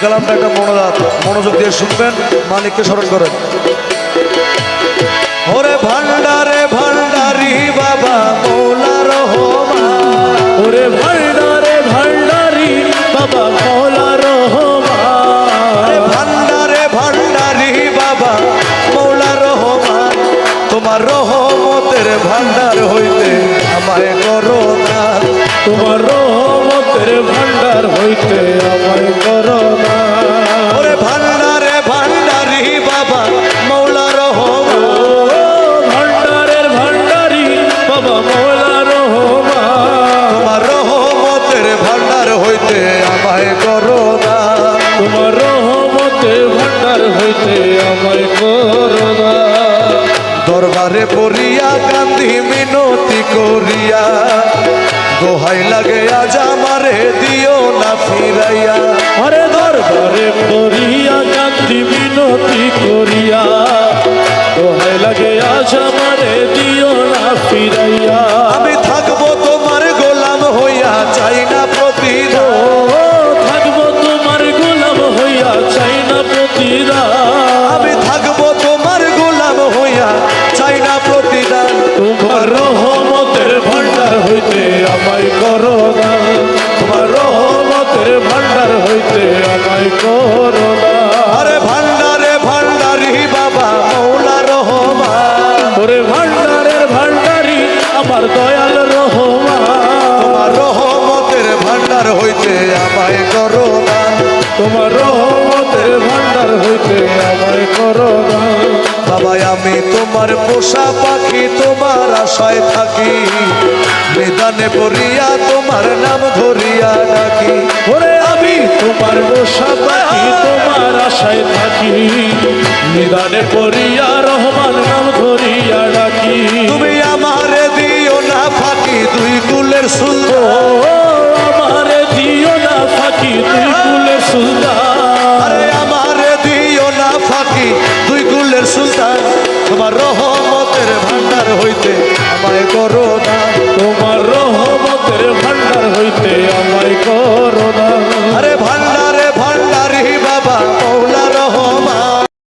কালামটা একটা মনোযোগ দিয়ে শুনবেন, মালিককে স্মরণ করেন। ওরে ভান্ডারে ভান্ডারি বাবা মৌলা রহমান, ওরে ভান্ডারে ভান্ডারি বাবা মৌলা রহমান, ভান্ডারে ভান্ডারি বাবা মৌলা রহমান, তোমার রহমতের ভান্ডার হইতে আমায় করো না, তোমার রহমতের ভান্ডার হইতে আমায় করো না। ওরে ভান্ডারে ভান্ডারি বাবা মৌলা রহমান, ভান্ডারের ভান্ডারি বাবা মৌলা রহমান, তোমার রহমতের ভান্ডার হইতে আমায় করো না, তোমার রহমতের ভান্ডার হইতে আমায় করো না। দরবারে পড়িয়া কান্দি মিনতি করিয়া, দোহাই লাগে আজ আমারে দিও না ফিরাইয়া, আরে দরবারে পড়িয়া কান্দি মিনতি করিয়া, দোহাই লাগে আজ আমারে দিও না ফিরাইয়া। আমি থাকবো তোমার গোলাম হইয়া চাই না প্রতিদান, থাকবো তোমার গোলাম হইয়া চাই না প্রতিদান, আমি থাকবো তোমার গোলাম হইয়া চাই না প্রতিদান, তোমার রহমতের ভান্ডার হইতে আমায় করো না, তোমার রহমতের ভান্ডার হইতে আমায় করো না। আরে ভান্ডারে ভান্ডারি বাবা মৌলা রহমান, ওরে ভান্ডারের ভান্ডারি আমার দয়াল রহমান, তোমার রহমতের ভান্ডার হইতে আমায় করো না, তোমার রহমতের ভান্ডার হইতে আমায় করো না। বাবা আমি তোমার পোষা পাখি তোমার আশায় থাকি, নিদানে পড়িয়া তোমার নাম ধরিয়া ডাকি, ওরে আমি তোমার পোষা পাখি তোমার আশায় থাকি, নিদানে পড়িয়া রহমান নাম ধরিয়া ডাকি। তুমি আমারে দিও না ফাঁকি দুই কুলের সুলতান, আমারে দিও না ফাঁকি তুই কুলে সুলতান, আরে আমারে দিও না ফাঁকি দুই কুলের সুলতান, তোমার রহমতের ভান্ডার হইতে আমায় করো